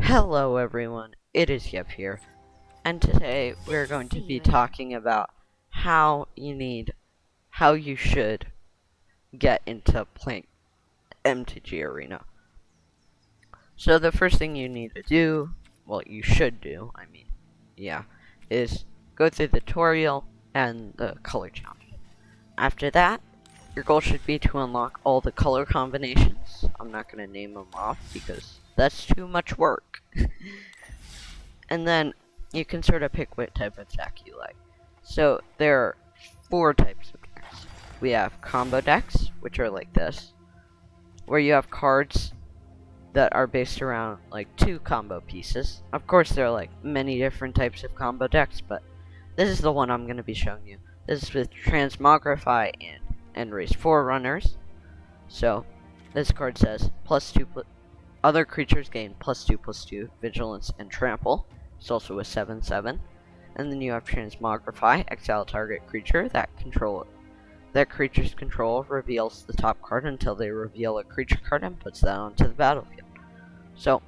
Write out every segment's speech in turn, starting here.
Hello everyone, it is Yep here, and today we're going to be talking about how you should get into playing MTG Arena. So the first thing you need to do, well you should do, is go through the tutorial and the color challenge. After that, your goal should be to unlock all the color combinations. I'm not going to name them off because that's too much work. And then you can sort of pick what type of deck you like. So there are 4 types of decks. We have combo decks, which are like this, where you have cards that are based around like 2 combo pieces. Of course, there are like many different types of combo decks, but this is the one I'm going to be showing you. This is with Transmogrify and Enraged Forerunners. So this card says +2 other creatures gain +2/+2 vigilance and trample. It's also a 7/7. And then you have Transmogrify, exile target creature. That creature's control reveals the top card until they reveal a creature card and puts that onto the battlefield. So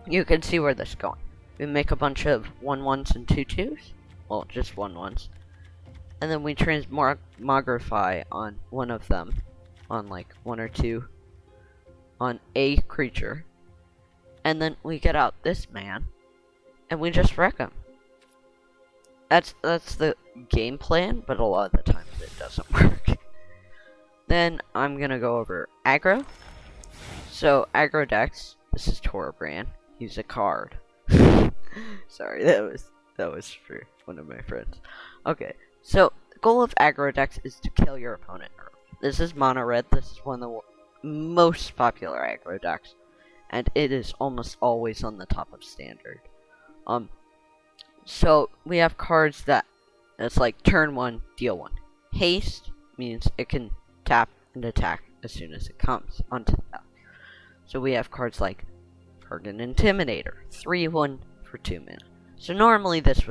you can see where this is going. We make a bunch of 1/1s and 2/2s. Well, just 1/1s. And then we Transmogrify on one of them, on like 1 or 2, on a creature. And then we get out this man, and we just wreck him. That's the game plan, but a lot of the times it doesn't work. Then I'm gonna go over aggro. So Aggro Decks, this is Torbrand. He's a card. Sorry, that was for one of my friends. Okay, so the goal of Aggro Decks is to kill your opponent early. This is mono red. This is one of the most popular aggro decks, and it is almost always on the top of standard. So we have cards that's like turn 1, deal 1. Haste means it can tap and attack as soon as it comes onto the battlefield. So we have cards like Kurgan Intimidator, 3/1 for 2 mana. So normally this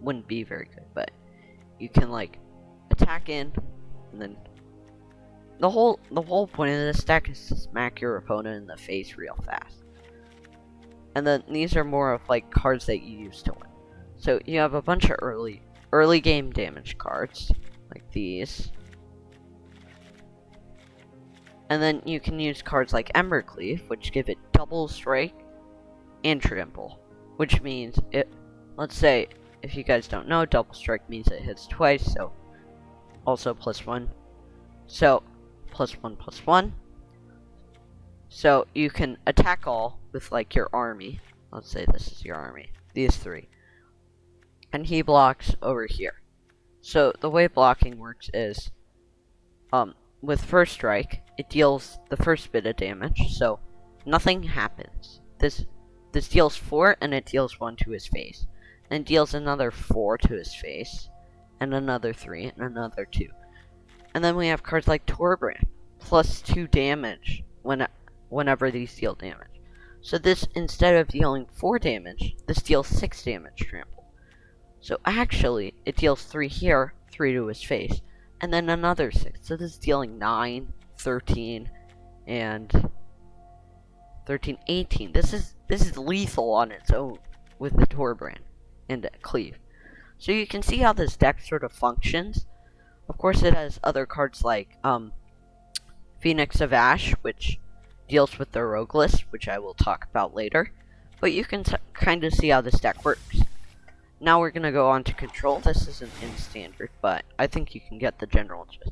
wouldn't be very good, but you can like attack in, and then the whole point of this deck is to smack your opponent in the face real fast. And then these are more of like cards that you use to win. So you have a bunch of early game damage cards, like these. And then you can use cards like Embercleave, which give it double strike and trample. Which means let's say, if you guys don't know, double strike means it hits twice, so also +1. So +1/+1. So you can attack all with like your army. Let's say this is your army. These 3. And he blocks over here. So the way blocking works is, with first strike, it deals the first bit of damage, so nothing happens. This deals 4, and it deals 1 to his face. And deals another 4 to his face, and another 3, and another 2. And then we have cards like Torbrand, +2 damage whenever these deal damage. So this, instead of dealing 4 damage, this deals 6 damage trample. So actually, it deals 3 here, 3 to his face, and then another 6. So this is dealing 9, 13, and 13, 18. This is lethal on its own with the Torbrand and Cleave. So you can see how this deck sort of functions. Of course, it has other cards like Phoenix of Ash, which deals with the rogue list, which I will talk about later. But you can kind of see how this deck works. Now we're going to go on to control. This isn't in standard, but I think you can get the general gist.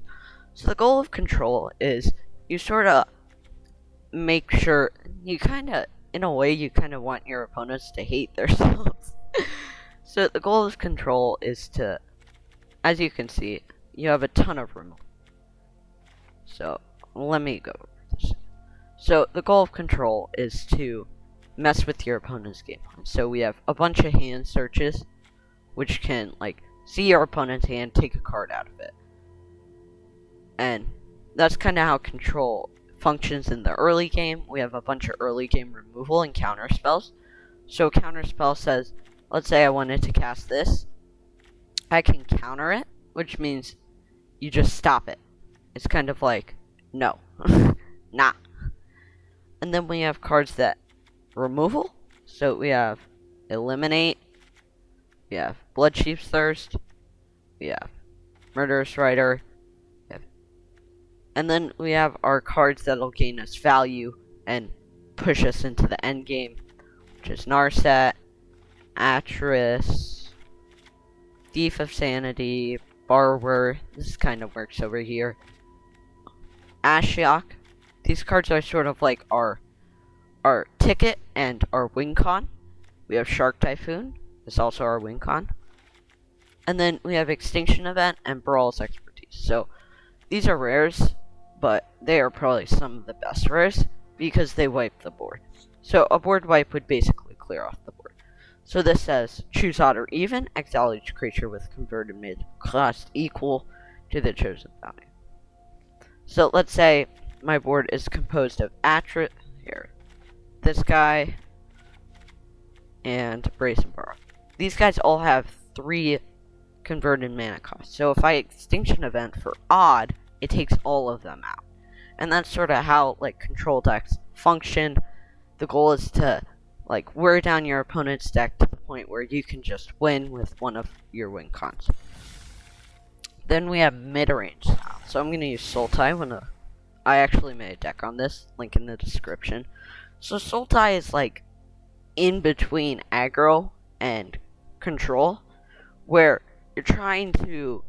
So the goal of control is you sort of make sure, you kind of want your opponents to hate themselves. So the goal of control is to, as you can see, you have a ton of removal. So let me go over this. So the goal of control is to mess with your opponent's game plan. So we have a bunch of hand searches, which can like see your opponent's hand, take a card out of it. And that's kind of how control functions in the early game. We have a bunch of early game removal and counter spells. So counter spell says, let's say I wanted to cast this. I can counter it, which means you just stop it. It's kind of like, no, nah. And then we have cards that removal, So we have Eliminate, we have Bloodchief's Thirst, we have Murderous Rider, and then we have our cards that'll gain us value and push us into the end game, which is Narset, Atris, Thief of Sanity, Borrower. This kind of works over here. Ashiok. These cards are sort of like our ticket and our win con. We have Shark Typhoon. It's also our win con. And then we have Extinction Event and Brawl's Expertise. So these are rares, but they are probably some of the best rares because they wipe the board. So a board wipe would basically clear off the board. So this says, choose odd or even, exile each creature with converted mid cost equal to the chosen value. So let's say my board is composed of this guy, and Brace and Borrow. These guys all have 3 converted mana costs. So if I Extinction Event for odd, it takes all of them out. And that's sort of how like control decks function. The goal is to like wear down your opponent's deck to the point where you can just win with one of your win cons. Then we have mid-range style. So I'm gonna use Sultai I actually made a deck on this, link in the description. So Sultai is like in between aggro and control, where you're trying to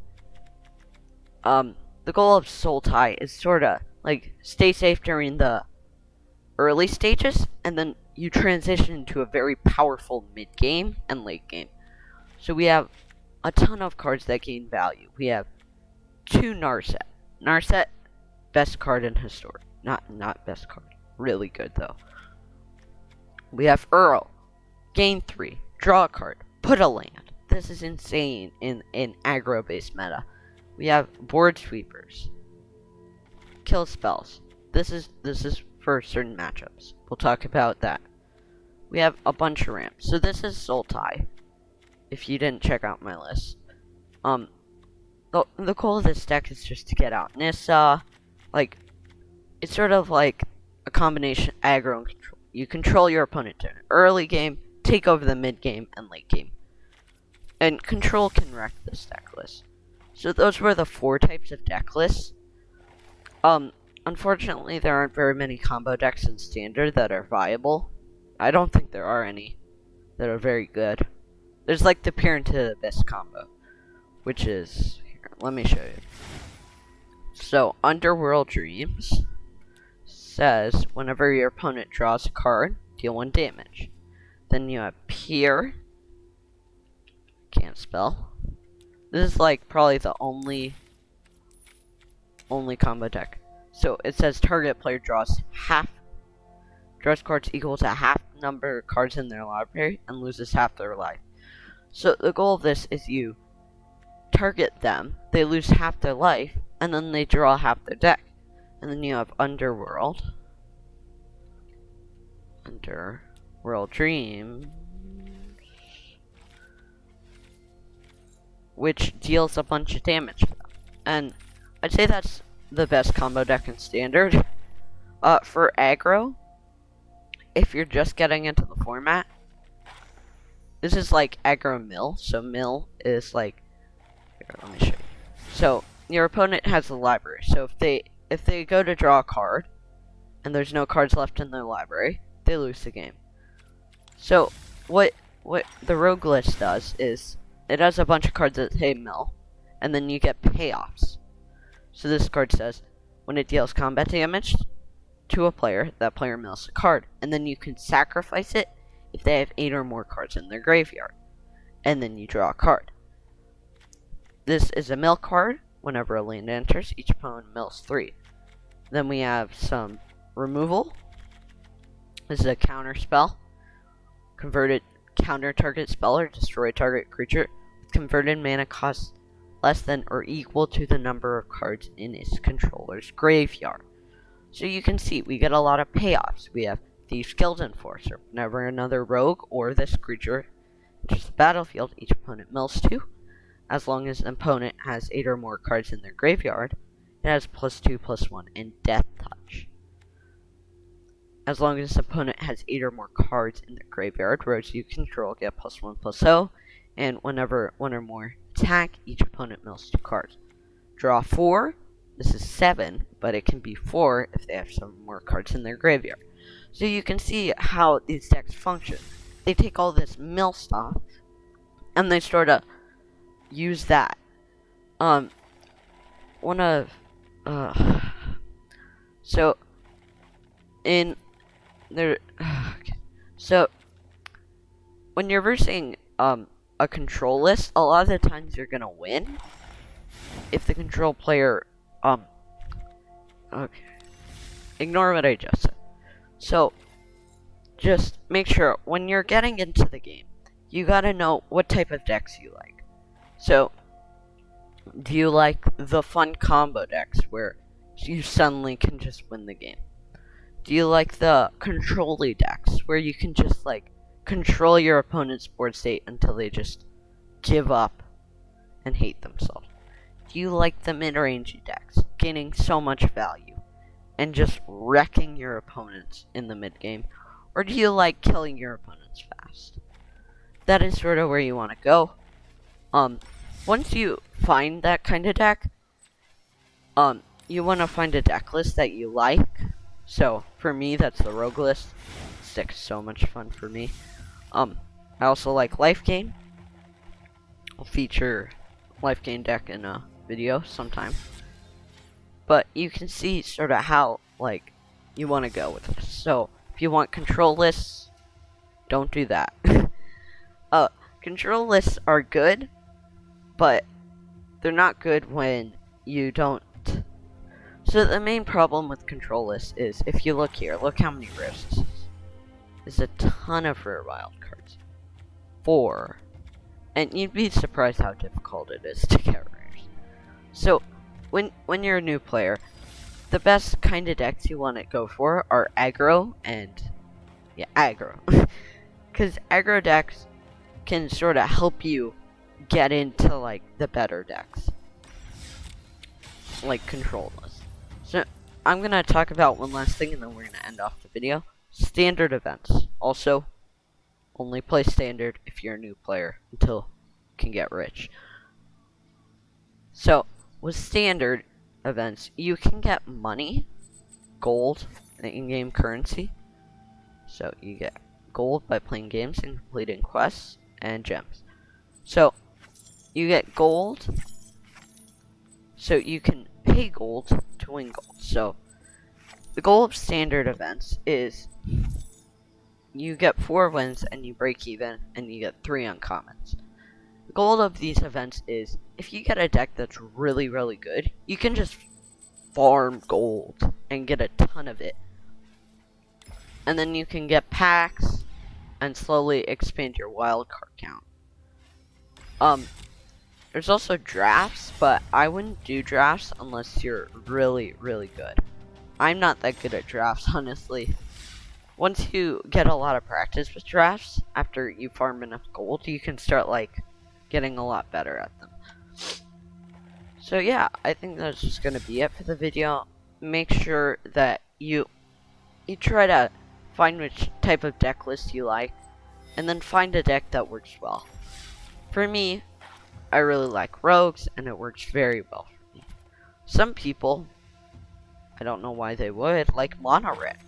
the goal of Sultai is sorta like stay safe during the early stages, and then you transition into a very powerful mid game and late game. So we have a ton of cards that gain value. We have 2 Narset. Narset, best card in Historic. Not best card. Really good though. We have Uro. Gain 3. Draw a card. Put a land. This is insane in aggro based meta. We have Board Sweepers. Kill spells. This is for certain matchups. We'll talk about that. We have a bunch of ramps. So this is Sultai. If you didn't check out my list. The goal of this deck is just to get out Nissa. Like, it's sort of like a combination aggro and control. You control your opponent during early game, take over the mid game, and late game. And control can wreck this deck list. So those were the 4 types of deck lists. Unfortunately, there aren't very many combo decks in Standard that are viable. I don't think there are any that are very good. There's like the Peer into the Abyss combo, which is... Here, let me show you. So, Underworld Dreams says, whenever your opponent draws a card, deal 1 damage. Then you have Peer. Can't spell. This is like probably the only combo deck. So it says target player draws cards equal to half the number of cards in their library and loses half their life. So the goal of this is you target them, they lose half their life, and then they draw half their deck. And then you have Underworld Dream, which deals a bunch of damage to them. And I'd say that's the best combo deck in Standard. For aggro, if you're just getting into the format, this is like Aggro Mill. So Mill is like, here, let me show you. So your opponent has a library. So if they go to draw a card and there's no cards left in their library, they lose the game. So what the Rogue list does is it has a bunch of cards that say mill, and then you get payoffs. So this card says, when it deals combat damage to a player, that player mills a card. And then you can sacrifice it if they have 8 or more cards in their graveyard. And then you draw a card. This is a mill card. Whenever a land enters, each opponent mills 3. Then we have some removal. This is a counter spell. Converted counter target spell or destroy target creature with converted mana cost less than or equal to the number of cards in its controller's graveyard. So you can see we get a lot of payoffs. We have Thief's Guild Enforcer. Whenever another rogue or this creature enters the battlefield, each opponent mills 2. As long as an opponent has 8 or more cards in their graveyard, it has +2/+1 and Death Touch. as long as the opponent has 8 or more cards in their graveyard. Rows you control get +1/+0, and whenever 1 or more attack, each opponent mills 2 cards. Draw 4. This is 7, but it can be 4 if they have some more cards in their graveyard. So you can see how these decks function. They take all this mill stuff, and they sort of use that. So in there, so when you're versing a control list, a lot of the times you're gonna win if the control player okay, ignore what I just said. So just make sure when you're getting into the game, you gotta know what type of decks you like. So do you like the fun combo decks where you suddenly can just win the game? Do you like the control-y decks where you can just like control your opponent's board state until they just give up and hate themselves? Do you like the mid-range decks, gaining so much value and just wrecking your opponents in the mid-game? Or do you like killing your opponents fast? That is sort of where you want to go. Once you find that kind of deck, you want to find a deck list that you like. So, for me, that's the Rogue list. This deck is so much fun for me. I also like Life Gain. I'll feature Life Gain deck in a video sometime. But you can see sort of how, like, you want to go with this. So, if you want control lists, don't do that. Control lists are good, but they're not good when you don't. So the main problem with control lists is, if you look here, look how many rares this is. There's a ton of rare wild cards. 4. And you'd be surprised how difficult it is to get rares. So, when you're a new player, the best kind of decks you want to go for are aggro and, yeah, aggro. Because aggro decks can sort of help you get into, like, the better decks. Like control lists. So, I'm going to talk about one last thing and then we're going to end off the video. Standard events. Also, only play standard if you're a new player until you can get rich. So, with standard events, you can get money, gold, and in-game currency. So, you get gold by playing games and completing quests, and gems. So, you get gold, so you can pay gold to win gold. So, the goal of standard events is you get 4 wins and you break even, and you get 3 uncommons. The goal of these events is, if you get a deck that's really, really good, you can just farm gold and get a ton of it. And then you can get packs and slowly expand your wildcard count. There's also drafts, but I wouldn't do drafts unless you're really, really good. I'm not that good at drafts, honestly. Once you get a lot of practice with drafts, after you farm enough gold, you can start, like, getting a lot better at them. So yeah, I think that's just gonna be it for the video. Make sure that you try to find which type of deck list you like, and then find a deck that works well. For me, I really like rogues, and it works very well for me. Some people, I don't know why they would, like mono red.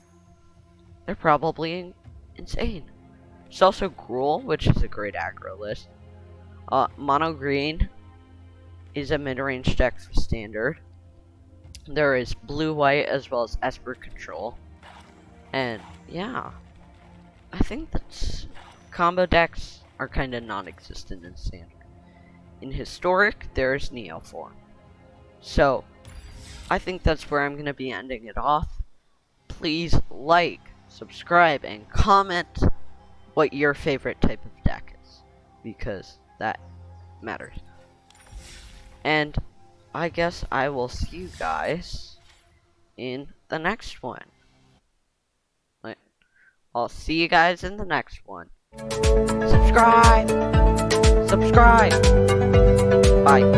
They're probably insane. There's also Gruul, which is a great aggro list. Mono green is a mid-range deck for standard. There is blue-white as well as Esper control. And yeah, I think that's combo decks are kind of non-existent in standard. In historic, there's Neoform. So, I think that's where I'm going to be ending it off. Please like, subscribe, and comment what your favorite type of deck is, because that matters. And I guess I will see you guys in the next one. I'll see you guys in the next one. Subscribe! Subscribe! Bye.